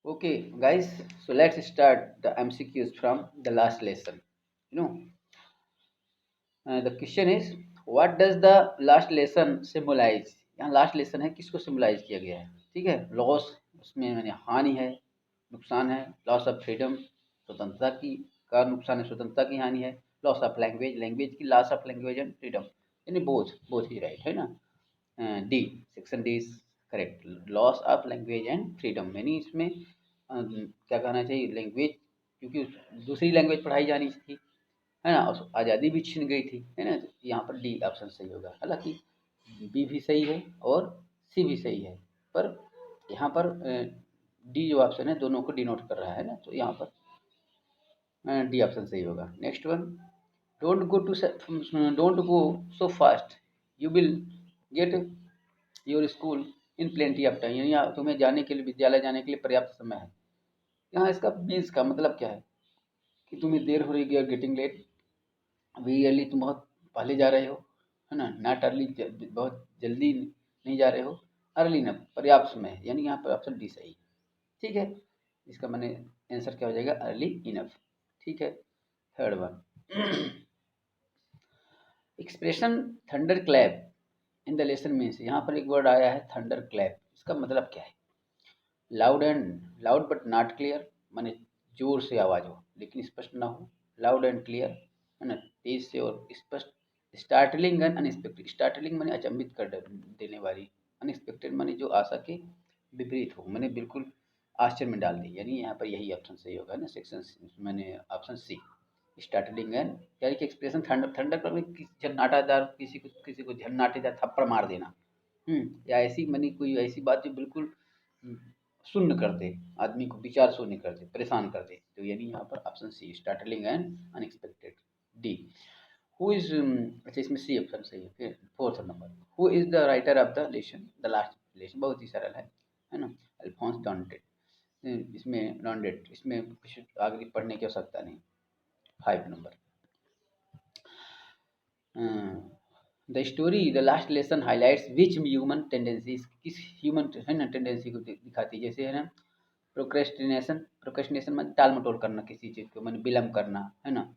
Okay, guys, so let's start the MCQs from the last lesson. You know, the question is, what does the last lesson symbolize? यहाँ last lesson है, किसको symbolize किया गया है? ठीक है, loss, उसमें मैंने हानि है, नुकसान है, लॉस ऑफ फ्रीडम, स्वतंत्रता की का नुकसान है, स्वतंत्रता की हानि है, लॉस ऑफ लैंग्वेज, लैंग्वेज की loss of language and freedom, यानी बोथ बोथ ही राइट है ना। D, section D is correct, loss of language and freedom, यानी इसमें क्या कहना चाहिए, लैंग्वेज, क्योंकि दूसरी लैंग्वेज पढ़ाई जानी थी, है ना, और आज़ादी भी छीन गई थी, है ना। तो यहाँ पर डी ऑप्शन सही होगा। हालांकि बी भी सही है और सी भी सही है, पर यहाँ पर डी जो ऑप्शन है दोनों को डिनोट कर रहा है ना, तो यहाँ पर डी ऑप्शन सही होगा। Next one, don't go to don't go so fast, you will get your school in plenty of time, यानी तुम्हें जाने के लिए, विद्यालय जाने के लिए पर्याप्त समय है। यहाँ इसका मीन्स का मतलब क्या है कि तुम्हें देर हो रही है, गेटिंग लेट, वी अर्ली तुम बहुत पहले जा रहे हो, है ना, नॉट अर्ली बहुत जल्दी नहीं जा रहे हो, अर्ली न पर्याप्त समय है, यानी यहाँ पर ऑप्शन डी सही है। ठीक है, इसका मैंने आंसर क्या हो जाएगा, अर्ली इनफ। ठीक है, third one, expression thunder clap in the lesson means, यहाँ पर एक वर्ड आया है थंडर क्लैप, इसका मतलब क्या है? लाउड बट नॉट क्लियर, माने जोर से आवाज हो लेकिन स्पष्ट ना हो, लाउड एंड क्लियर, है ना, तेज से और स्पष्ट। स्टार्टलिंग एंड अनएक्सपेक्टेड, स्टार्टलिंग माने अचंभित कर देने वाली, अनएक्सपेक्टेड माने जो आशा के विपरीत हो, मैंने बिल्कुल आश्चर्य में डाल दी, यानी यहाँ पर यही ऑप्शन सही होगा ना, सेक्शन मैंने ऑप्शन सी, स्टार्टलिंग एंड, यानी कि एक्सप्रेशन थंडर, थंडर पर में झन्नाटादार, किसी को झन्नाटेदार थप्पड़ मार देना, या ऐसी मनी कोई ऐसी बात जो बिल्कुल शून्य कर दे, आदमी को विचार शून्य कर दे, परेशान कर दे, तो यानी यहाँ पर option C, startling and unexpected. D, who is, अच्छा इसमें सी ऑप्शन सही है। फिर fourth number, who is the writer of the lesson, the last lesson, बहुत ही सरल है ना, अल्फोंस डॉन्टेट, इसमें डॉन्टेट, इसमें कुछ आगे पढ़ने की आवश्यकता नहीं। 5 number, the story the last lesson highlights which human tendencies, किस ह्यूमन है ना टेंडेंसी को दिखाती है, जैसे है ना प्रोक्रेस्टिनेशन, प्रोक्रेस्टिनेशन मतलब टाल मटोल करना किसी चीज़ को, मैंने विलम्ब करना, है ना,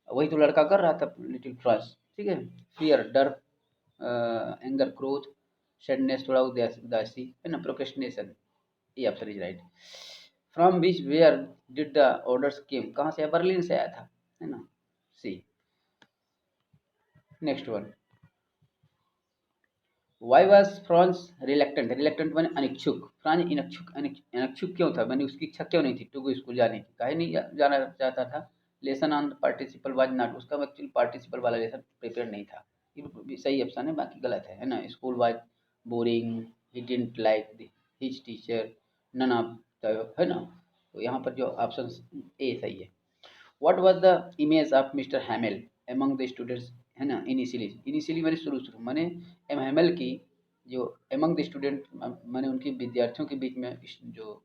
वही तो लड़का कर रहा था लिटिल फ्रांस। ठीक है, फियर डर, एंगर क्रोध, सैडनेस थोड़ा उदासी, है ना, प्रोक्रेस्टिनेशन, ये option is right. From which where did the orders came, कहाँ से, बर्लिन से आया था, है ना, C. Next one, why was Franz reluctant, reluctant मैंने अनिच्छुक, फ्रांस इनक्षुक, अनिच्छुक क्यों था, मैंने उसकी इच्छा क्यों नहीं थी टू गो स्कूल जाने की, काहे नहीं जाना चाहता था? Lesson on participle was not, उसका एक्चुअली पार्टिसिपल वाला लेसन प्रिपेयर नहीं था, ये भी सही ऑप्शन है, बाकी गलत है ना। School was boring, he didn't like his teacher, none of the, है ना, तो यहाँ पर जो ऑप्शन ए सही है। What was the image of mister हैमिल among the students, है ना, इनिशियली, इनिशियली मैंने शुरू शुरू मैंने एम हैमिल की जो एमंग द स्टूडेंट, मैंने उनके विद्यार्थियों के बीच में जो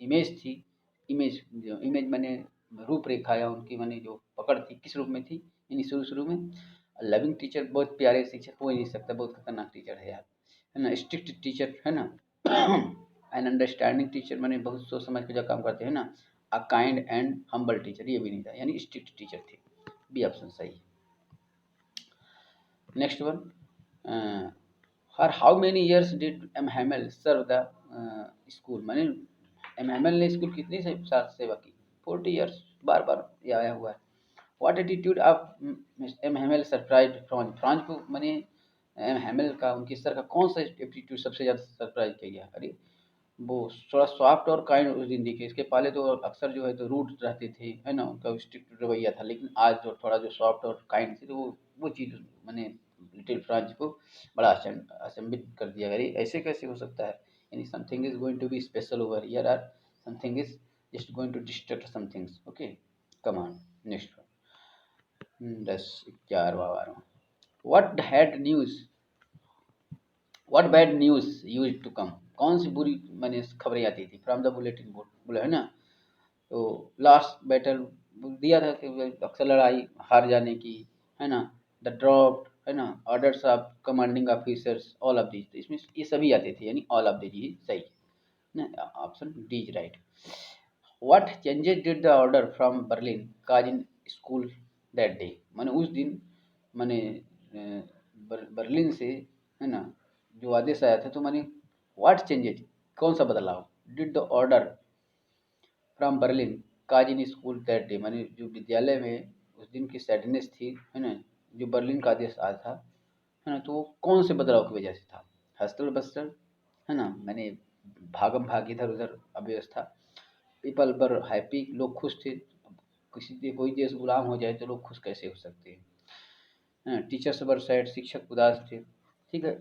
इमेज थी, इमेज जो इमेज मैंने रूपरेखा या उनकी मैंने जो पकड़ थी किस रूप में थी, यानी शुरू शुरू में लविंग टीचर, बहुत प्यारे शिक्षक हो ही नहीं सकता, बहुत खतरनाक टीचर है यार, है ना, स्ट्रिक्ट टीचर, है ना, एंड अंडरस्टैंडिंग टीचर, मैंने बहुत सोच समझ के जो काम करते हैं ना, a kind and humble teacher, ये भी नहीं था, यानी स्ट्रिक्ट टीचर थे, बी ऑप्शन सही। Next one, her how many years did M Hamel serve the school, मैंने एम हैमल ने स्कूल कितनी साल सेवा की, 40 ईयर्स, बार बार ये आया हुआ है। What attitude of M Hamel surprise France, France को मैंने एम हैमल का, उनके सर का कौन सा एटीट्यूड सबसे ज़्यादा सरप्राइज किया? अरे वो थोड़ा सॉफ्ट और काइंड उस दिन दिखे, इसके पहले तो अक्सर जो है तो रूड रहते थे, है ना, उनका स्ट्रिक्ट रवैया था, लेकिन आज जो थोड़ा जो सॉफ्ट और काइंड थे, तो वो चीज़ मैंने लिटिल फ्रांस को बड़ा अचंभित कर दिया, अरे ऐसे कैसे हो सकता है, यानी something is going to be special over here, or something is just going to distract somethings, okay, come on. Next one, 10 11 what had news, what bad news used to come, कौन सी बुरी मैंने खबरें आती थी, फ्रॉम द बुलेटिन बोर्ड, बोला है ना, तो लास्ट बैटल दिया था कि अक्सर लड़ाई हार जाने की, है ना, द ड्रॉप, है ना, orders of commanding officers, all of these, तो इसमें ये सभी आते थे, यानी ऑल ऑफ दीज ही सही। Option D is right. What changes did the order from Berlin cause in school that day, माने उस दिन माने बर्लिन से, है ना, जो आदेश आया था, तो माने व्हाट चेंजेस, कौन सा बदलाव, did the order from Berlin cause in school that day, माने जो विद्यालय में उस दिन की सैडनेस थी, है ना, जो बर्लिन का आदेश आया था, है ना, तो वो कौन से बदलाव की वजह से था। हस्टल बस्टल, है ना, मैंने भागम भाग इधर उधर अव्यवस्था, पीपल वर हैप्पी, लोग खुश थे, किसी के कोई देश गुलाम हो जाए तो लोग खुश कैसे हो सकते हैं। टीचर्स वर सैड, शिक्षक उदास थे, ठीक है।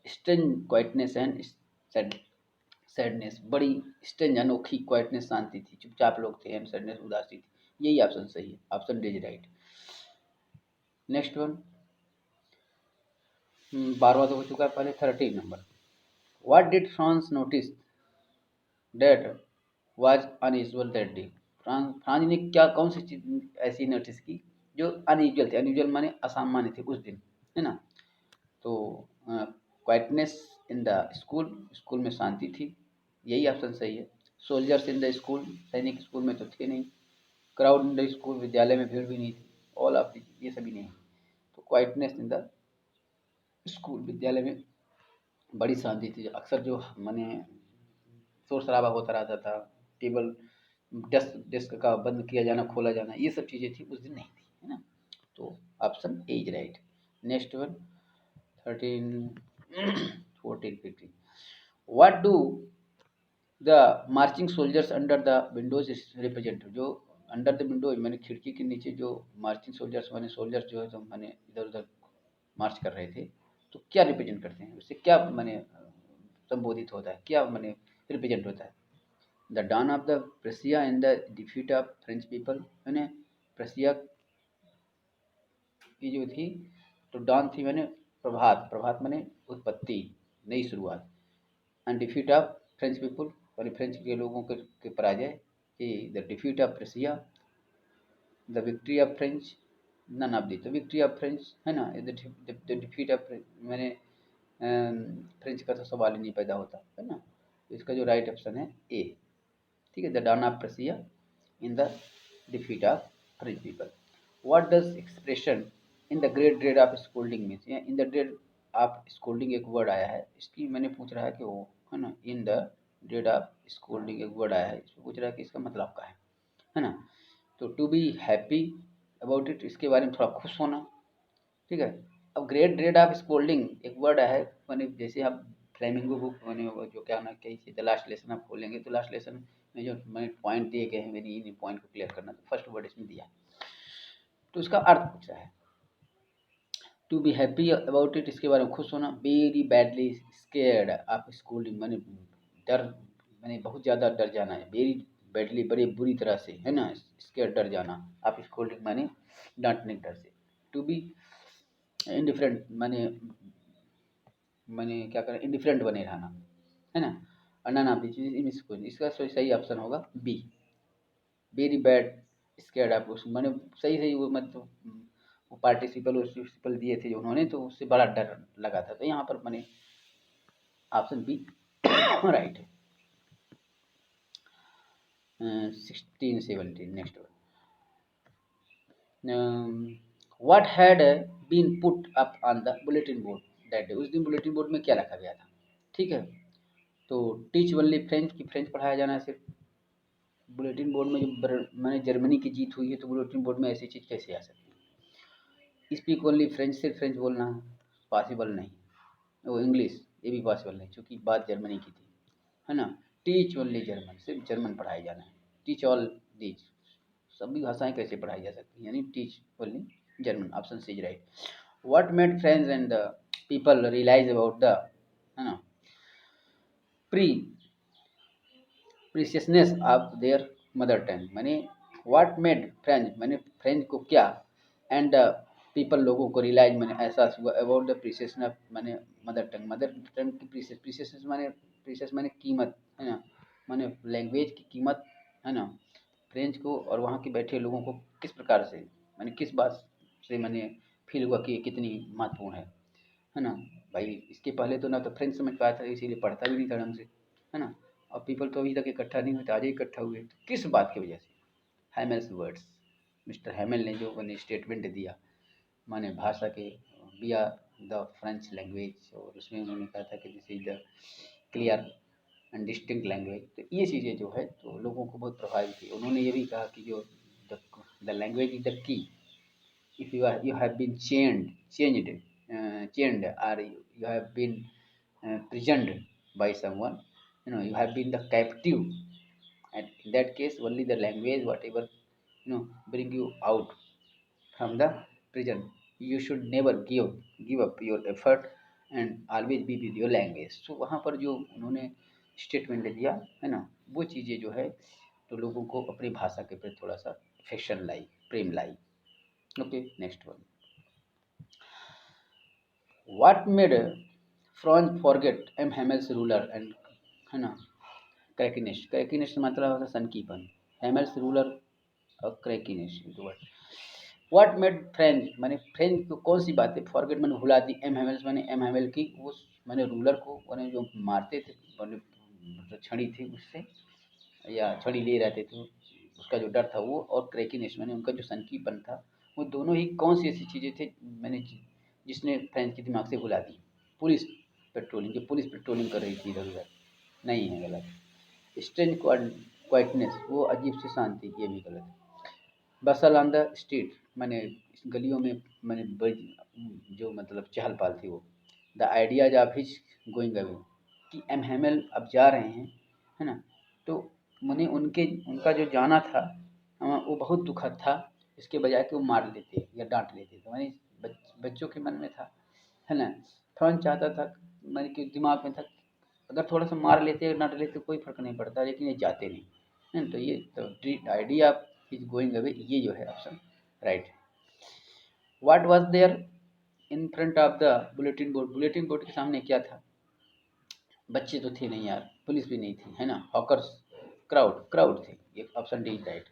स्ट्रेंज क्वाइटनेस एंड सैडनेस, बड़ी स्ट्रेंज अनोखी क्वाइटनेस शांति थी, चुपचाप लोग थे, एंड सैडनेस उदासी थी। यही ऑप्शन सही है, option D is right. Next one, 12वां तो हो चुका है पहले, 13 नंबर। What did Franz notice that was unusual that day, Franz ने क्या, कौन सी चीज ऐसी नोटिस की जो अनयूजुअल थी, अनयूजुअल माने असामान्य थी उस दिन, है ना। तो quietness in the school, school में शांति थी, यही ऑप्शन सही है। सोल्जर्स इन द स्कूल, सैनिक स्कूल में तो थे नहीं। क्राउड इन द स्कूल, विद्यालय में भीड़ भी नहीं थी। ऑल ऑफ ये सभी नहीं। तो क्वाइटनेस इन द स्कूल, विद्यालय में बड़ी शांति थी। अक्सर जो माने शोर शराबा होता रहता था, टेबल डेस्क डेस्क का बंद किया जाना, खोला जाना, ये सब चीज़ें थी, उस दिन नहीं थी, है ना। तो option A is right. Next one, 13 14 15। What do the marching soldiers under the Windows represent, जो अंडर द विंडोज मैंने खिड़की के नीचे जो मार्चिंग सोल्जर्स माने सोल्जर्स जो है, तो मैंने इधर उधर मार्च कर रहे थे, तो क्या रिप्रेजेंट करते हैं, उससे क्या मैंने संबोधित होता है, क्या मैंने रिप्रेजेंट होता है। The dawn of the Prussia and the defeat of French people, मैंने प्रसिया की जो थी, तो डॉन थी मैंने प्रभात, प्रभात मैंने उत्पत्ति, नई शुरुआत, and defeat of French people, और फ्रेंच के लोगों के पराजय, कि the defeat of Prussia, the victory of French, none of the victory of French, है ना, द डिफीट ऑफ मैंने फ्रेंच का तो सवाल ही नहीं पैदा होता, है ना। तो इसका जो राइट ऑप्शन है ए, ठीक है, the dawn of Prussia in the defeat of French people. What does expression in the great dread of scolding means, in the dread of scolding एक वर्ड आया है, इसकी मैंने पूछ रहा है कि वो, है ना, इन द ड्रेड ऑफ स्कोल्डिंग एक वर्ड आया है, इसमें पूछ रहा है कि इसका मतलब क्या है ना। तो to be happy about it, इसके बारे में थोड़ा खुश होना, ठीक है। अब ग्रेट ड्रेड ऑफ स्कोल्डिंग एक वर्ड है, मैंने जैसे आप फ्लेमिंगो बुक मैंने वो जो क्या ना कही द लास्ट लेसन आप खोलेंगे, तो लास्ट लेसन में जो मैंने पॉइंट दिए गए हैं, मेरी इन पॉइंट को क्लियर करना, तो फर्स्ट वर्ड इसमें दिया, तो इसका अर्थ पूछ रहा है। To be happy about it, इसके बारे में खुश होना। Very badly scared of scolding, मैंने डर, मैंने बहुत ज़्यादा डर जाना है। वेरी बैडली, बड़े बुरी तरह से, है ना, स्केर्ड डर जाना, आप स्कोल्डिंग माने डांटने के डर से। टू बी इंडिफरेंट माने क्या करें, इंडिफरेंट बने रहना, है ना। None of this in school, इसका सही ऑप्शन होगा B, very bad scared of, उस मैंने सही सही वो मतलब वो पार्टिसिपल दिए थे जो उन्होंने, तो उससे बड़ा डर लगा था, तो यहाँ पर मैंने ऑप्शन बी राइट है। 16 17 next what had been put up on the bulletin board that day, उस दिन बुलेटिन बोर्ड में क्या रखा गया था, ठीक है। तो टीच ओनली फ्रेंच, की फ्रेंच पढ़ाया जाना है सिर्फ। बुलेटिन बोर्ड में जो मैंने जर्मनी की जीत हुई है, तो बुलेटिन बोर्ड में ऐसी चीज़ कैसे आ सकती है। स्पीक ओनली फ्रेंच, सिर्फ फ्रेंच बोलना पॉसिबल नहीं। वो इंग्लिश, ये भी पॉसिबल नहीं, क्योंकि बात जर्मनी की थी, है ना। टीच ओनली जर्मन, सिर्फ जर्मन पढ़ाया जाना है। टीच ऑल दीज, सभी भाषाएं कैसे पढ़ाई जा सकती हैं, यानी teach only German, option C is right. What made friends and the people realise about the, है ना, pre preciousness of their mother tongue, मैंने व्हाट मेड फ्रेंच, मैंने फ्रेंच को क्या, एंड पीपल लोगों को रियलाइज मैंने एहसास हुआ अबाउट द प्रीशियसनेस मैंने मदर टंग, मदर टंग की प्रीशियसनेस माने, प्रीशियस माने कीमत, है ना, माने लैंग्वेज की कीमत, है ना। फ्रेंच को और वहाँ के बैठे लोगों को किस प्रकार से, मैंने किस बात से मैंने फील हुआ कि ये कितनी महत्वपूर्ण है ना। भाई इसके पहले तो ना तो फ्रेंच समझ पाया था, इसीलिए पढ़ता भी नहीं था ढंग से, है ना। और पीपल तो अभी तक इकट्ठा नहीं हुए थे, आज ही इकट्ठा हुए। तो किस बात की वजह से? हैमेल्स वर्ड्स, मिस्टर हैमेल ने जो मैंने स्टेटमेंट दिया, माने भाषा के, we are the French language, और उसमें उन्होंने कहा था कि this is the clear and distinct language. तो ये चीज़ें जो है तो लोगों को बहुत प्रभावित की। उन्होंने ये भी कहा कि जो the language is the key, if you have been chained, or you have been prisoned by someone, you have been the captive, and in that case only the language whatever bring you out from the prison. You should never give up your effort and always be with your language. So वहाँ पर जो उन्होंने statement दिया है ना, वो चीज़ें जो है तो लोगों को अपनी भाषा के प्रति थोड़ा सा affection lie, Prem lie. Okay, next one. What made Franz forget M. Hammel's ruler and है ना क्रैकीनेस? क्रैकीनेस मतलब होता है सनकीपन, हेमल्स रूलर और क्रैकीनेस वर्ड। व्हाट मेड फ्रेंच, माने फ्रेंच को कौन सी बातें फॉरगेट, मैंने भुला दी। एम हेमल्स मैंने एम हेमल की वो मैंने रूलर को मैंने जो मारते थे, मैंने छड़ी थी उससे या छड़ी ले रहते थे, उसका जो डर था वो, और क्रैकीनेस मैंने उनका जो सनकीपन था, वो दोनों ही कौन सी ऐसी चीज़ें थे मैंने जिसने फ्रेंच के दिमाग से भुला दी? पुलिस पेट्रोलिंग, जो पुलिस पेट्रोलिंग कर रही थी इधर उधर, नहीं है, गलत। स्ट्रेंज क्वाइटनेस, वो अजीब सी शांति, ये भी गलत है। बसल ऑन द स्ट्रीट, मैंने गलियों में मैंने जो मतलब चहल पहल थी वो। The ideas of his going away, कि एम हेमल अब जा रहे हैं, है ना, तो मैंने उनका जो जाना था वो बहुत दुखद था, इसके बजाय कि वो मार लेते या डांट लेते। तो मैंने बच्चों के मन में था, है ना, फ्रंट चाहता था, मैंने कि दिमाग में था अगर थोड़ा सा मार लेते डांट लेते कोई फर्क नहीं पड़ता, लेकिन ये जाते नहीं है। तो ये तो आइडिया इज गोइंग अवे, ये जो है ऑप्शन राइट है। What was there in front of the bulletin board, bulletin board के सामने क्या था? बच्चे तो थे नहीं यार, पुलिस भी नहीं थी, है ना, हॉकर्स, क्राउड, क्राउड थे, ये option D is right.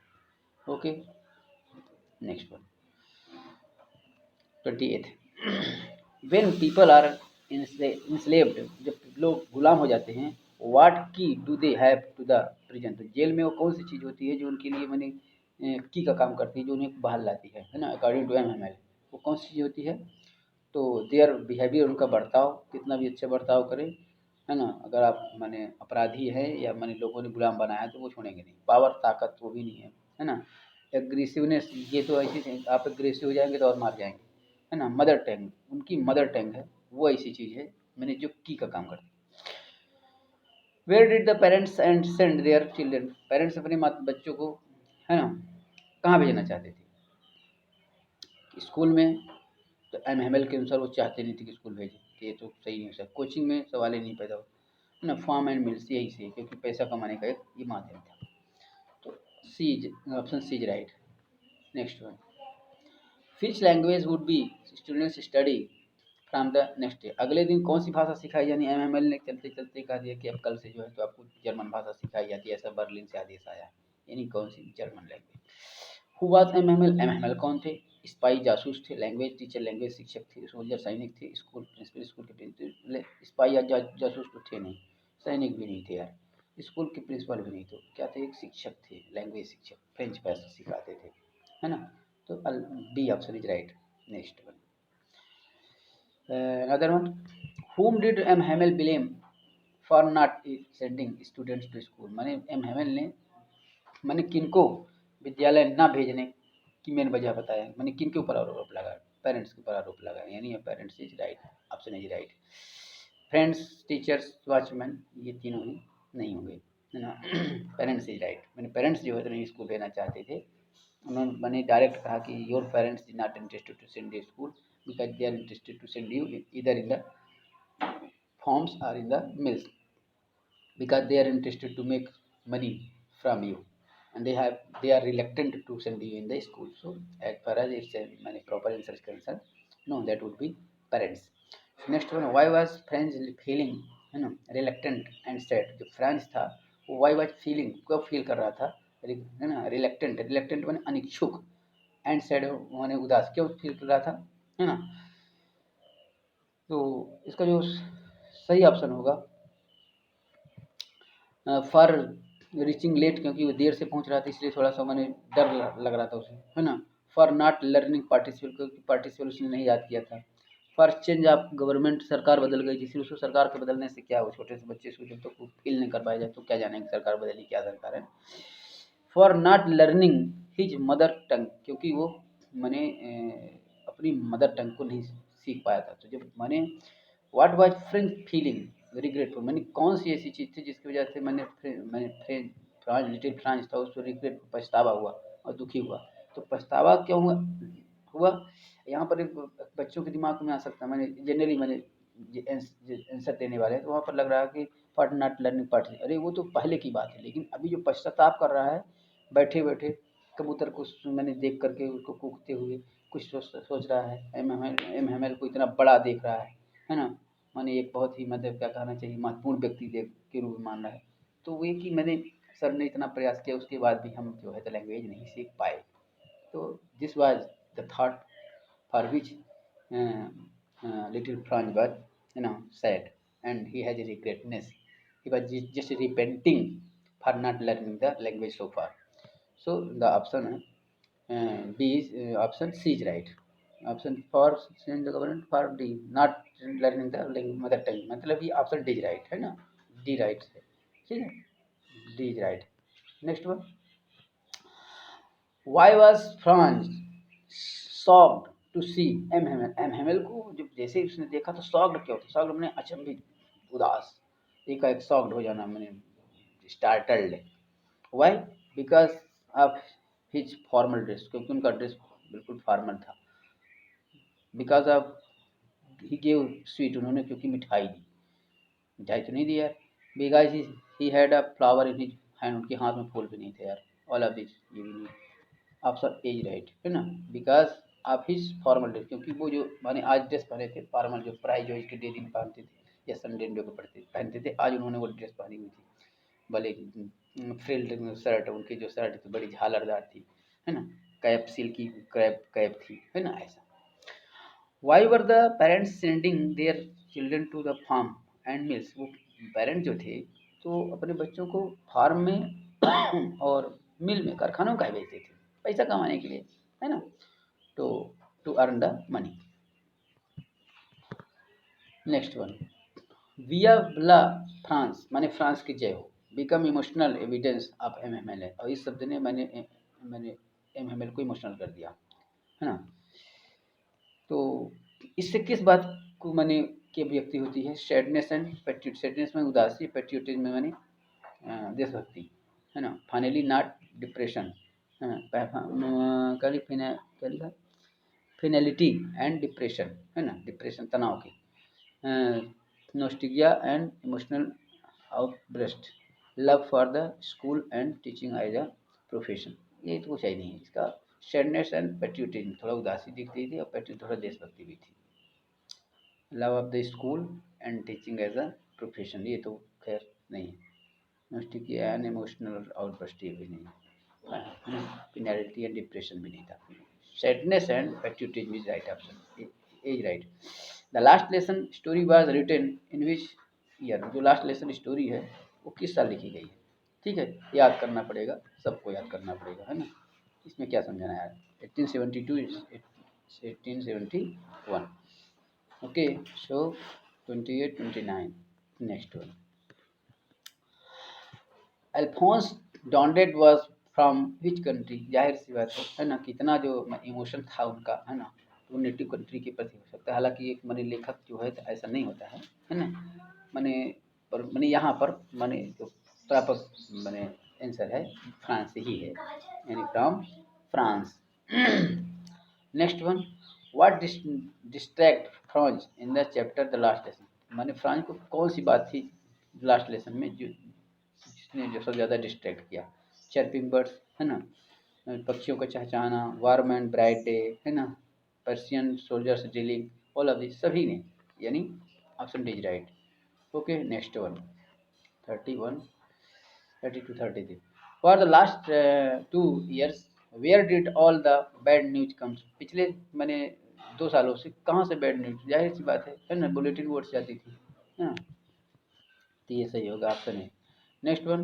Okay, next one. 28th, when people are enslaved, जब लोग गुलाम हो जाते हैं, what key do they have to the prison, तो जेल में वो कौन सी चीज़ होती है जो उनके लिए मैंने की का काम करती है, जो उन्हें बाहर लाती है ना, according to M M L, वो कौन सी चीज़ होती है? तो देयर बिहेवियर, उनका बर्ताव, कितना भी अच्छा बर्ताव करें, है ना, अगर आप माने अपराधी हैं या माने लोगों ने गुलाम बनाया है तो वो छोड़ेंगे नहीं। पावर, ताकत, वो भी नहीं है ना। एग्रेसिवनेस, ये तो ऐसी चीज़, आप एग्रेसिव हो जाएंगे तो और मार जाएंगे, है ना। मदर टंग, उनकी मदर टंग है, वो ऐसी चीज़ है मैंने जो की का काम करती है। Where did the parents and send their children, parents अपने बच्चों को, है ना, कहाँ भेजना चाहते थे? स्कूल में। तो एम एल के अनुसार वो चाहते नहीं थे कि स्कूल भेजें, कि ये तो सही नहीं हो सकता, कोचिंग में सवाल ही नहीं पैदा हो, है ना। फार्म एंड मिल्स, यही से, क्योंकि पैसा कमाने का एक ये माध्यम था। तो C, option C is right. Next one, which language would be students study from the next day, अगले दिन कौन सी भाषा सिखाई? यानी एम एल ने चलते चलते कह दिया कि अब कल से जो है तो आपको जर्मन भाषा सिखाई जाती है, ऐसा बर्लिन से आदेश आया, यानी कौन C? German language. Who was M M L कौन थे? स्पाई, जासूस थे। लैंग्वेज टीचर, लैंग्वेज शिक्षक थे। सोल्जर, सैनिक थे। स्कूल प्रिंसिपल, स्कूल के प्रिंसिपल। स्पाई या जासूस तो थे नहीं, सैनिक भी नहीं थे यार, स्कूल के प्रिंसिपल भी नहीं, तो क्या थे? एक शिक्षक थे, लैंग्वेज शिक्षक, फ्रेंच भाषा सिखाते थे, है ना। तो D option is right. Next one, another one, whom did M. Hamel blame for not sending students to school, माने एम हेमल ने मैंने किनको विद्यालय ना भेजने की मेन वजह बताया, मैंने किन के ऊपर आरोप लगाया? पेरेंट्स के ऊपर आरोप लगाया, यानी parents is right, option is right. Friends, teachers, watchman, ये तीनों ही नहीं होंगे, है ना। पेरेंट्स इज राइट, मैंने पेरेंट्स जो है तो नहीं स्कूल भेजना चाहते थे, उन्होंने मैंने डायरेक्ट कहा कि your parents is not interested to send you school because they are interested to send you इधर इन द फॉर्म्स और in the mills, because they are interested to make money from you, and they are reluctant to send you in the school. So as far as it's a proper answer is concerned, no, that would be parents. Next one, why was French feeling, है ना, reluctant and sad, जो France था वो why was feeling, कब feel कर रहा था, है ना, reluctant, reluctant माने अनिच्छुक, and sad माने उदास, क्यों फील कर रहा था, है ना। तो इसका जो सही ऑप्शन होगा फॉर रीचिंग लेट, क्योंकि वो देर से पहुंच रहा था इसलिए थोड़ा सा मैंने डर लग रहा था उसे, है ना। फॉर नॉट लर्निंग पार्टिसिपल, क्योंकि पार्टिसिपल उसने नहीं याद किया था। फॉर चेंज ऑफ गवर्नमेंट, सरकार बदल गई जिससे उसको सरकार के बदलने से क्या हो, छोटे से बच्चे को जब तक वो फील नहीं कर पाएगा तो क्या जानेंगे सरकार बदली क्या सरकार है। For not learning his mother tongue, क्योंकि वो मैंने अपनी मदर टंग को नहीं सीख पाया था। तो जब मैंने what was French feeling regretful, मैंने कौन सी ऐसी चीज़ थी जिसकी वजह से मैंने फ्रांस लिटिल फ्रांस था उसको रिग्रेट पछतावा हुआ और दुखी हुआ। तो पछतावा क्यों हुआ यहाँ पर एक बच्चों के दिमाग में आ सकता है। मैंने जनरली मैंने आंसर देने वाले हैं तो वहाँ पर लग रहा है कि फॉर नॉट लर्निंग पार्टी, अरे वो तो पहले की बात है। लेकिन अभी जो पश्चाताप कर रहा है बैठे बैठे कबूतर को मैंने देख करके उसको कूकते हुए कुछ सोच रहा है, एम एल को इतना बड़ा देख रहा है ना। माने एक बहुत ही मतलब क्या कहना चाहिए महत्वपूर्ण व्यक्ति देख के रूप में मान रहा है। तो वो ये कि मैंने सर ने इतना प्रयास किया उसके बाद भी हम जो है तो लैंग्वेज नहीं सीख पाए। तो this was the thought for which little Franz was, sad, and he has a regretness. He was just repenting for not learning the language so far. So the option B is option C is right. Option for change the government for D not learning the mother tongue, मतलब ये option D is right है ना, D right है, ठीक है, D is right. Next one, why was Franz shocked to see M Hamel, M Hamel को जब जैसे ही उसने देखा तो शॉक्ड क्यों थे, शॉक्ड मैंने अचंभित, उदास, एक शॉक्ड हो जाना मैंने, startled. Why, because of his formal dress, क्योंकि उनका ड्रेस बिल्कुल फॉर्मल था। Because of he gave sweet, उन्होंने क्योंकि मिठाई दी, मिठाई तो नहीं दी यार। Because he had a flower in his hand, उनके हाथ में फूल भी नहीं थे यार। ऑल ऑफ दिस ये भी नहीं, ऑप्शन ए राइट है ना। Because of his formal dress, क्योंकि वो जो मैंने आज ड्रेस पहने थे फॉर्मल, जो प्राइज वाइज के डे दिन पहनते थे या संडे को पहनते थे, आज उन्होंने वो ड्रेस पहनी हुई थी। भले फ्रिल्ड शर्ट, उनकी जो शर्ट थी बड़ी झालरदार थी, है ना। कैप सिल्की कैप थी, है ना ऐसा। Why were the parents sending their children to the farm and mills, वो पेरेंट जो थे तो अपने बच्चों को फार्म में और मिल में, कारखानों का भेजते थे पैसा कमाने के लिए, है ना, तो to earn the money. Next one, via blah Franz, माने फ्रांस की जय हो, become emotional evidence of M M L है, और इस शब्द ने मैंने एम एम एल को इमोशनल कर दिया, है ना। तो इससे किस बात को मैंने की अभिव्यक्ति होती है, सैडनेस एंड पैट्रियोट, सैडनेस में उदासी, पैट्रियोटिज्म में मैंने देशभक्ति, है ना। फाइनली नॉट डिप्रेशन, क्या लिखा, फिनैलिटी एंड डिप्रेशन, है ना, डिप्रेशन तनाव की, nostalgia and emotional outburst, love for the school and teaching as a profession, ये तो कुछ ही नहीं है इसका। सैडनेस एंड पैट्रियोटिज्म, थोड़ा उदासी दिखती थी और पैट्रियोट थोड़ा देशभक्ति भी थी। Love of the school and teaching as a profession, ये तो खैर नहीं है। नोस्टिगिया एंड इमोशनल आउटब्रेस्ट ये भी नहीं है। फिनैलिटी एंड डिप्रेशन भी नहीं था। Sadness and patriotism is right option, is right. The last lesson story was written in which year, जो लास्ट लेसन स्टोरी है वो किस साल लिखी गई है, ठीक है, याद करना पड़ेगा, सबको याद करना पड़ेगा, है ना। इसमें क्या समझाना है यार, 1872 1871, okay. So 28 29, next one, Alphonse डॉन्डेड वाज फ्रॉम विच कंट्री, जाहिर सी बात है ना, कितना जो इमोशन था उनका, है ना, वो नेटिव कंट्री के प्रति हो सकता है। हालांकि एक मैंने लेखक जो है तो ऐसा नहीं होता है ना। मैंने पर मैंने यहाँ पर मैंने जो प्रापक मैंने आंसर है फ्रांस से ही है, यानी from France. Next one, what distract France in the chapter the last lesson, मैंने फ्रांस को कौन सी बात थी लास्ट लेसन में जो जिसने जो सबसे ज़्यादा डिस्ट्रैक्ट किया। चर्पिंग बर्ड्स, है ना, पक्षियों का चहचहाना, वार्म एंड ब्राइट डे, है ना, Persian soldiers drilling, all of this सभी ने, यानी option D is right. Okay, next one, 31 32 33, for the last 2 years where did all the bad news comes, पिछले मैंने 2 सालों से कहाँ से बैड न्यूज, जाहिर सी बात है ना, बुलेटिन बोर्ड से आती थी, है ना। तो ये सही होगा ऑप्शन है। नेक्स्ट वन,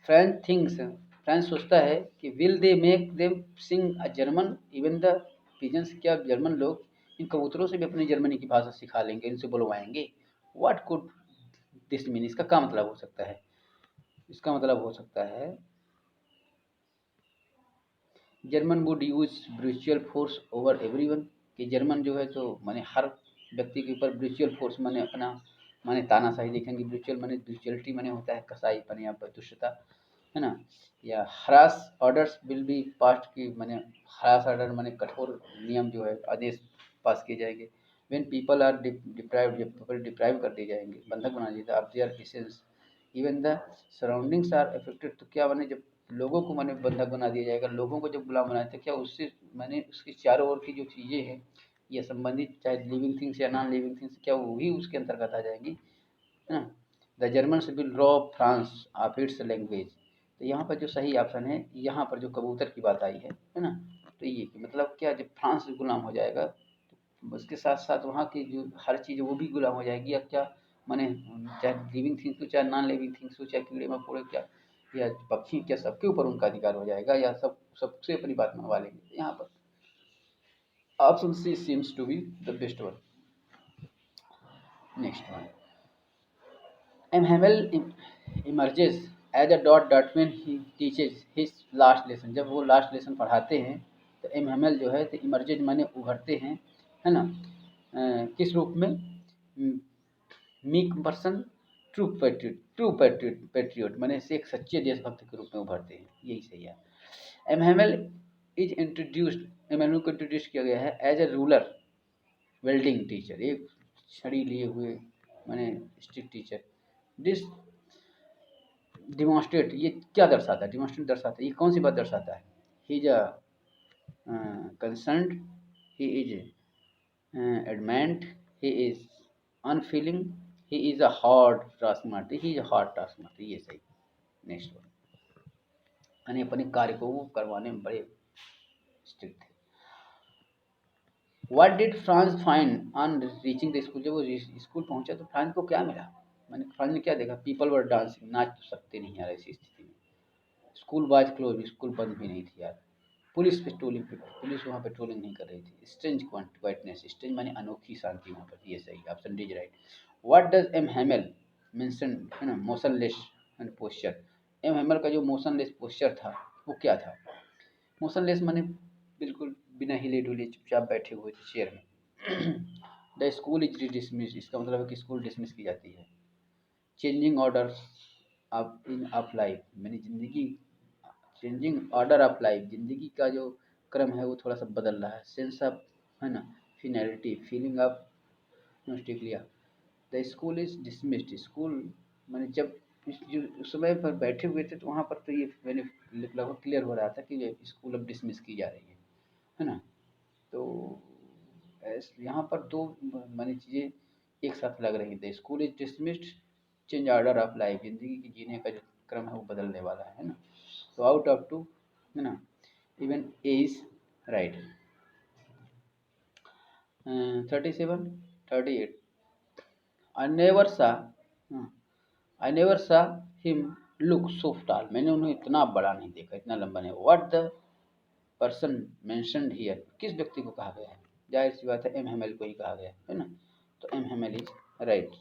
फ्रांस सोचता है कि will they make them sing a German even the pigeons, क्या जर्मन लोग इन कबूतरों से भी अपनी जर्मनी की भाषा सिखा लेंगे, इनसे बुलवाएंगे। व्हाट कुड दिस मीन, इसका क्या मतलब हो सकता है? इसका मतलब हो सकता है German would use brutal force over everyone, कि जर्मन जो है तो माने हर व्यक्ति के ऊपर ब्रूचुअल फोर्स माने अपना माने तानाशाही देखेंगे। ब्रूचुअल माने ब्रूचुअलिटी माने होता है कसाईपन या दुष्टता, है ना। या harass orders will be past, की माने हरास ऑर्डर माने कठोर नियम जो है आदेश पास किए जाएंगे। व्हेन पीपल आर डिप्राइव्ड, जब पीपल डिप्राइव कर दिए जाएंगे, बंधक बना दिया जाए, of their essence even the surroundings are affected, तो क्या माने जब लोगों को माने बंधक बना दिया जाएगा, लोगों को जब गुलाम बनाया तो क्या उससे माने उसकी चारों ओर की जो चीज़ें हैं ये संबंधित, चाहे लिविंग थिंग्स या नॉन लिविंग थिंग्स, क्या वो भी उसके अंतर्गत आ जाएंगी, है ना। The Germans will rob France of its language, तो यहाँ पर जो सही ऑप्शन है, यहाँ पर जो कबूतर की बात आई है ना। तो ये कि मतलब क्या, जब फ्रांस गुलाम हो जाएगा तो उसके साथ साथ वहाँ की जो हर चीज़ वो भी गुलाम हो जाएगी। अब क्या माने, चाहे लिविंग थिंग्स हो चाहे नॉन लिविंग थिंग्स हो, चाहे कीड़े मकोड़े क्या या पक्षी, क्या सबके ऊपर उनका अधिकार हो जाएगा, या सबसे अपनी बात मनवा लेंगे। यहाँ पर option C seems to be the best one. Next one, Hamel emerges as a dot when he teaches his last lesson, जब वो लास्ट लेसन पढ़ाते हैं तो एम हेमल जो है तो इमर्जेज माने उभरते हैं, है ना। किस रूप में? मीक पर्सन, ट्रू पैट्रियट माने से एक सच्चे देशभक्त के रूप में उभरते हैं, यही सही है। M Hamel is introduced, M को इंट्रोड्यूस किया गया है as a ruler wielding teacher, एक छड़ी लिए हुए माने स्ट्रिक्ट टीचर। दिस डिमॉन्स्ट्रेट, ये क्या दर्शाता है? डिमॉन्स्ट्रेट दर्शाता है, ये कौन सी बात दर्शाता है? He is a concerned, he is adamant, he is unfailing, he is a hard task master, he is a hard task master, ये सही। नेक्स्ट वन, यानी अपने कार्य को वो करवाने में बड़े स्ट्रिक्ट थे। What did France find on reaching the school, जब वो स्कूल पहुंचा तो फ्रांस को क्या मिला? मैंने फ्रांस ने क्या देखा? पीपल वर डांसिंग, नाच तो सकते नहीं यार ऐसी स्थिति में। स्कूल वाज क्लोज, स्कूल बंद भी नहीं थी यार। पुलिस वहाँ पेट्रोलिंग नहीं कर रही थी। स्ट्रेंज क्वाइटनेस, स्ट्रेंज माने अनोखी शांति वहाँ पर, ये सही option D is right. What does M Hamel mention, है ना, motionless and posture, M Hamel का जो मोशनलेस पोस्चर था वो क्या था? मोशनलेस माने बिल्कुल बिना हिले डुले चुपचाप बैठे हुए थे चेयर में। द स्कूल इज डिसमिस, इसका मतलब है कि स्कूल डिसमिस की जाती है। चेंजिंग ऑर्डर ऑफ लाइफ, मैंने जिंदगी, चेंजिंग ऑर्डर ऑफ लाइफ, ज़िंदगी का जो क्रम है वो थोड़ा सा बदल रहा है। सेंस ऑफ, है ना, finality, feeling of nostalgia. The school is dismissed, school मैंने जब जो उस समय पर बैठे हुए थे तो वहाँ पर तो ये मैंने लगभग क्लियर हो रहा था कि ये स्कूल अब डिसमिस की जा रही है ना। तो यहाँ पर दो मैंने चीज़ें एक साथ लग रही थी। School is dismissed, change order of life, ज़िंदगी की जीने का जो क्रम है वो बदलने वाला है ना। तो आउट ऑफ टू, है ना, even A is right. 37, 38, I never saw, I never saw him look so tall, मैंने उन्हें इतना बड़ा नहीं देखा, इतना लंबा नहीं। What the person mentioned here, किस व्यक्ति को कहा गया है? जाहिर सी बात है एम हेमल को ही कहा गया है ना। तो M Hamel is right,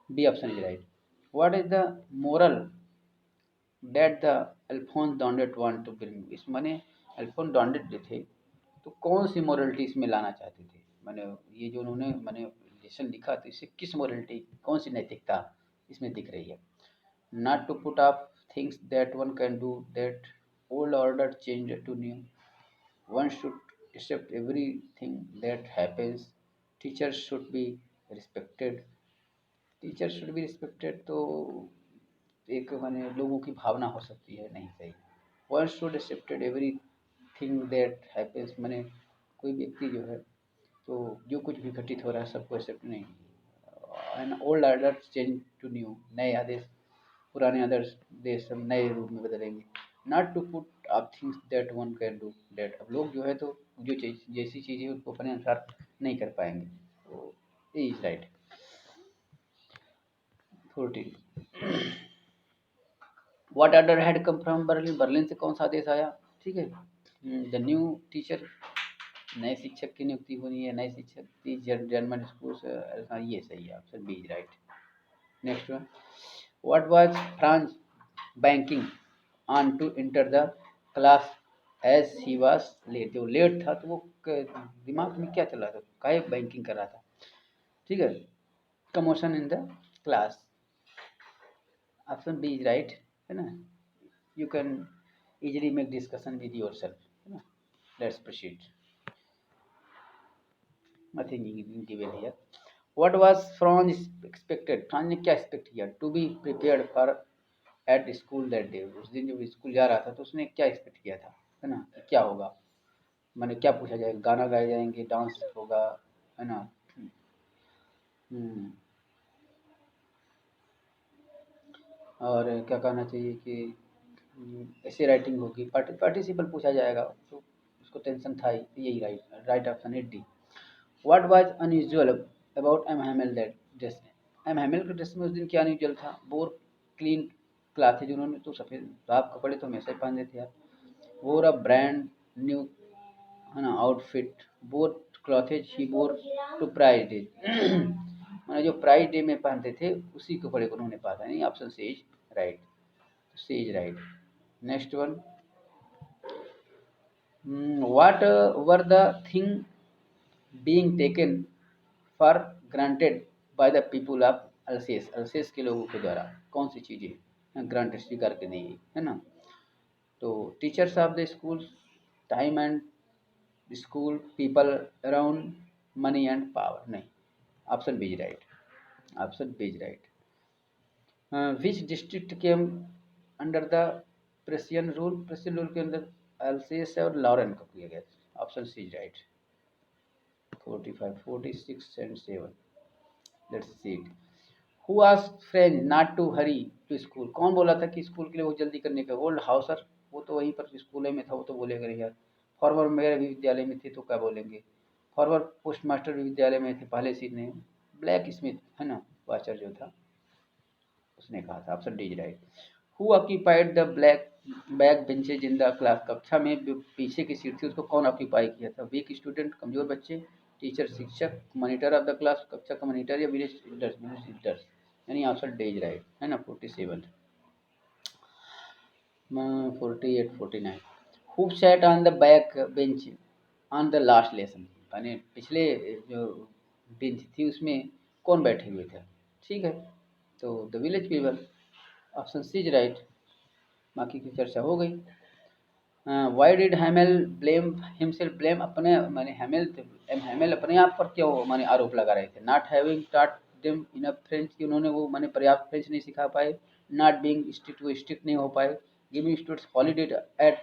B option is right. What is the moral that the Alphonse डॉन्डेट वांट टू ब्रिंग, इस माने अल्फोंस डॉन्डेट जो थे तो कौन सी मोरलिटी इसमें लाना चाहते थे? मैंने ये जो उन्होंने मैंने लेसन लिखा तो इससे किस मोरलिटी, कौन सी नैतिकता इसमें दिख रही है? Not to put off things that one can do, that old order change to new, one should accept everything that happens, teacher should be respected, teacher should be respected तो एक माने लोगों की भावना हो सकती है, नहीं सही। One should accepted every thing that happens, माने कोई व्यक्ति जो है तो जो कुछ भी घटित हो रहा है सबको एक्सेप्ट नहीं। An old orders change to new, नए आदेश, पुराने आदर्श देश सब नए रूप में बदलेंगे। Not to put up things that one can do that, अब लोग जो है तो जो चीज जैसी चीज़ें उनको अपने अनुसार नहीं कर पाएंगे। तो A is right. 14, what order had come from Berlin, Berlin से कौन सा आदेश आया, ठीक है। द न्यू टीचर, नए शिक्षक की नियुक्ति होनी है, नए शिक्षक की जर्मन स्कूल से, हाँ ये सही है, option B is right. Next one, what was Franz banking on to enter the class as he was late, जो लेट था तो वो दिमाग में क्या चल रहा था, काहे बैंकिंग कर रहा था, ठीक है। Commotion in the class, option B is right, है ना। You can easily make discussion with yourself, है ना। Let's proceed, nothing given here. What was Franz expected, Franz ने क्या एक्सपेक्ट किया, to be prepared for at school that day, उस दिन जब स्कूल जा रहा था तो उसने क्या एक्सपेक्ट किया था, है ना, कि क्या होगा, मैंने क्या पूछा जाएगा, गाना गाए जाएंगे, डांस होगा, है ना। हम्म, और क्या कहना चाहिए कि ऐसे राइटिंग होगी, पार्टिसिपल पूछा जाएगा, तो उसको टेंशन था ही, तो यही राइट, राइट ऑप्शन है D. What was unusual about M Hamel that dress, M Hamel के ड्रेस में उस दिन क्या अनयूजुअल था, बोर क्लीन क्लाथ है, जिन्होंने तो सफ़ेद साफ कपड़े तो हमेशा ही पहनते थे यार, वोर अ ब्रांड न्यू, है ना, outfit, bore clothes he bore to prize day मैंने जो प्राइज डे में पहनते थे उसी कपड़े को उन्होंने पहना, नहीं, option C is right, C is right. Next one, what were the thing being taken for granted by the people of Alsace, Alsace के लोगों के द्वारा कौन सी चीज़ें ग्रांटेड स्वीकार कर दी गई, है ना। तो teachers of the school, time and school, people around, money and power, नहीं, option B is right, option B is right. Which district came under the Prussian rule, Prussian rule के अंदर अल्सेस और लॉरेन को किया गया, ऑप्शन सी is राइट। 45, 46 and 7, let's see it. Who asked French not to hurry to school, कौन बोला था कि स्कूल के लिए वो जल्दी करने का, ओल्ड हाउसर, वो तो वहीं पर स्कूल में था, वो तो बोलेगा नहीं यार। फॉरवर्ड मेरे भी विद्यालय में थे तो क्या बोलेंगे, फॉरवर्ड पोस्ट मास्टर भी विद्यालय में थे पहले से ने, ब्लैक स्मिथ, है ना, वाचर जो था उसने कहा था, option D is right. Who occupied the black back benches in the class, कक्षा में जो पीछे की सीट थी उसको कौन ऑक्यूपाई किया था, वीक स्टूडेंट, कमजोर बच्चे, टीचर शिक्षक, मॉनिटर ऑफ द क्लास कक्षा का मॉनिटर, या विलेज एल्डर्स, यानी ऑप्शन डी इज राइट, है ना। 47, 48, 49, who sat on the back bench on the last lesson, यानी पिछले जो बेंच थी उसमें कौन बैठे हुए थे, ठीक है। तो the village people, option C is right, बाकी की चर्चा हो गई। Why did Hamel blame himself, blame अपने माने हैमेल थे, हैमेल अपने आप पर क्यों माने आरोप लगा रहे थे, not having taught them enough French, कि उन्होंने वो माने पर्याप्त फ्रेंच नहीं सिखा पाए, नॉट बीइंग स्ट्रिक्ट, वो स्ट्रिक्ट नहीं हो पाए, giving students holiday at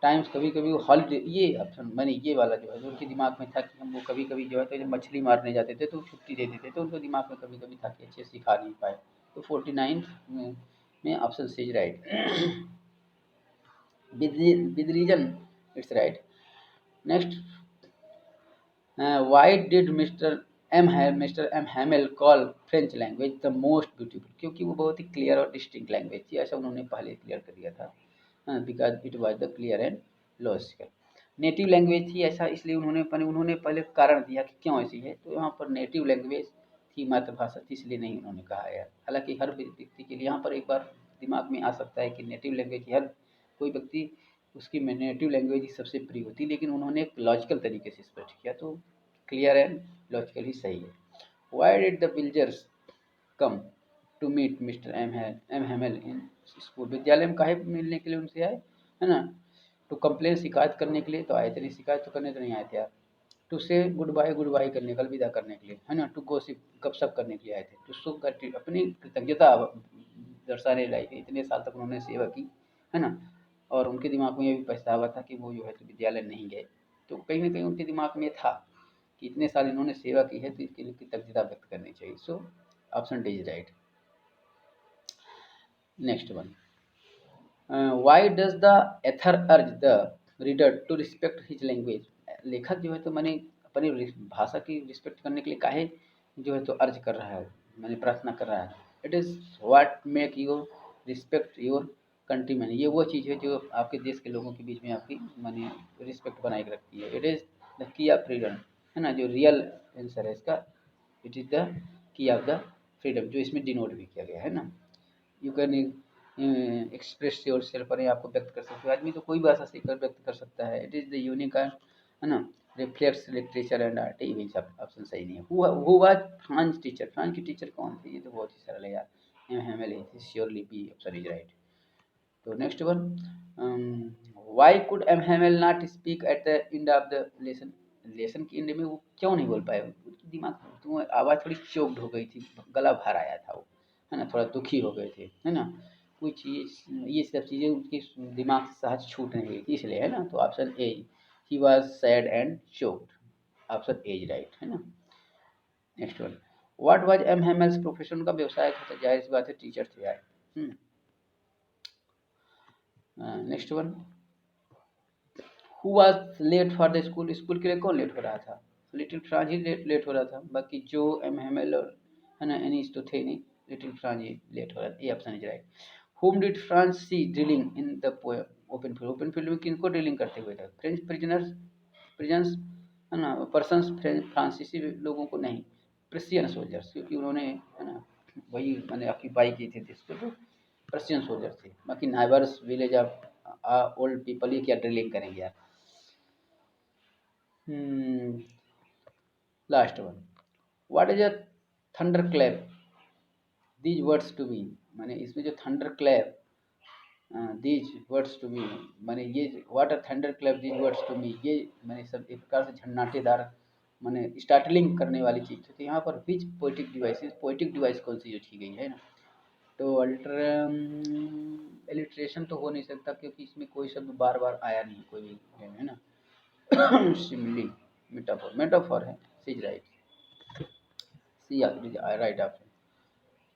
times, कभी कभी वो हॉलीडे, ये ऑप्शन माने ये वाला जो है जो उनके दिमाग में था कि हम वो कभी कभी जो है तो जब मछली मारने जाते थे तो छुट्टी दे देते थे, तो उनके दिमाग में कभी कभी था कि अच्छे सिखा नहीं पाए, तो 49 में option C is right, with reason, it's right. Next, why did Mr. M Hamel call French language the most beautiful, क्योंकि वो बहुत ही क्लियर और डिस्टिंक्ट लैंग्वेज थी, ऐसा उन्होंने पहले क्लियर कर दिया था, because it was the clear and logical, native language थी, ऐसा इसलिए उन्होंने पहले कारण दिया कि क्यों ऐसी है, तो यहाँ पर नेटिव लैंग्वेज थी, मातृभाषा थी, इसलिए नहीं उन्होंने कहा है। हालांकि हर व्यक्ति के लिए यहाँ पर एक बार दिमाग में आ सकता है कि नेटिव लैंग्वेज हर कोई व्यक्ति उसकी नेटिव लैंग्वेज ही सबसे प्रिय होती है, लेकिन उन्होंने एक लॉजिकल तरीके से स्पष्ट किया, तो क्लियर एंड लॉजिकल ही सही है। Why did the villagers come to meet Mister M Hamel in school, विद्यालय में काहे मिलने के लिए उनसे आए, है ना, टू कंप्लेन, शिकायत करने के लिए तो आए थे, नहीं शिकायत तो करने तो नहीं आए थे यार, टू से गुड बाय करने, का अलविदा करने के लिए, है ना, टू गोसिप, गपशप करने के लिए आए थे, टू शो अपनी कृतज्ञता दर्शाने लाई थी, इतने साल तक उन्होंने सेवा की, है ना, और उनके दिमाग में ये भी पछतावा था कि वो जो है तो विद्यालय नहीं गए, तो कहीं ना कहीं उनके दिमाग में था कि इतने साल इन्होंने सेवा की है तो इसके लिए कृतज्ञता व्यक्त करनी चाहिए, so option D is right. Next one, why does the author urge the reader to respect his language, लेखक जो है तो मैंने अपनी भाषा की रिस्पेक्ट करने के लिए काहे जो है तो अर्ज कर रहा है, मैंने प्रार्थना कर रहा है, it is what make you respect your countryman, ये वो चीज़ है जो आपके देश के लोगों के बीच में आपकी माने रिस्पेक्ट बनाए रखती है। It is the key of freedom, है ना, जो रियल आंसर है इसका, it is the key of the freedom, जो इसमें डिनोट भी किया गया है ना। You can express your self, और आपको व्यक्त कर सकते हो, आदमी तो कोई भाषा सीखकर व्यक्त कर सकता है। इट इज़ द यूनिक, है ना, रिफ्लेक्ट्स लिटरेचर एंड आर्ट, ये भी ऑप्शन सही नहीं है। Who was Franz teacher, Franz की टीचर कौन थे, ये तो बहुत ही सरल है यार, M Hamel surely B option is right. तो next one, why could M Hamel not speak at the end of the lesson, lesson के एंड में वो क्यों नहीं बोल पाए, उसकी दिमाग तो आवाज़ थोड़ी चोक्ड हो गई थी, गला भर आया था वो, है ना, थोड़ा दुखी हो गए थे, है ना, कोई चीज़, ये सब चीज़ें उनके दिमाग से सहज छूट नहीं गई थी, इसलिए, है ना। तो option A, he was sad and choked, option A is right, है ना। Next one, what was M Hamel's profession, उनका व्यवसाय था, जाहिर सी बात है टीचर थे यार। Next one, who was late for the school, school के लिए कौन लेट हो रहा था, लिटिल फ्रांस ही लेट हो रहा था, बाकी जो एम हेमेल और, है ना, एनीस तो थे नहीं, लिटिल फ्रांस ही लेट हो रहा था, ये option is right. whom did France see drilling in the open field, open field में किनको ड्रिलिंग करते हुए था, फ्रेंच प्रिजनर्स, प्रिजन्स, है ना, पर्सन्स, फ्रांसीसी लोगों को नहीं, प्रशियन सोल्जर्स, क्योंकि उन्होंने, है ना, वही मैंने ऑक्यूपाई किए थे देश को, तो प्रशियन सोल्जर थे, बाकी neighbours village of old people, ये क्या ड्रिलिंग करेंगे यार। Last one, what is a thunder clap, these words to me, माने इसमें जो thunder clap, these words to me, माने ये what are thunder clap these words to me, ये मैंने सब एक प्रकार से झन्नाटेदार, माने स्टार्टलिंग करने वाली चीज़ थी। तो यहाँ पर विच पोइटिक डिवाइसेस, पोइटिक डिवाइस कौन सी यूज की गई है ना, तो अल्टर एलिट्रेशन तो हो नहीं सकता, क्योंकि इसमें कोई शब्द बार बार आया नहीं कोई भी, है ना। सिमिली, मेटाफोर, मेटाफोर है, सी राइट, सी राइट ऑप्शन,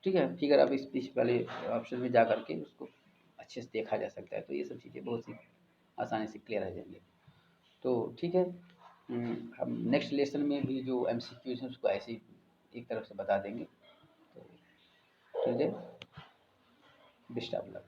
ठीक है। फिगर अब इस वाले ऑप्शन में जा करके उसको अच्छे से देखा जा सकता है, तो ये सब चीज़ें बहुत ही आसानी से क्लियर हो जाएंगे। तो ठीक है, हम नेक्स्ट लेसन में भी जो एमसीक्यूज हैं उसको ऐसे ही एक तरफ से बता देंगे। तो ठीक है, बेस्ट ऑफ लक।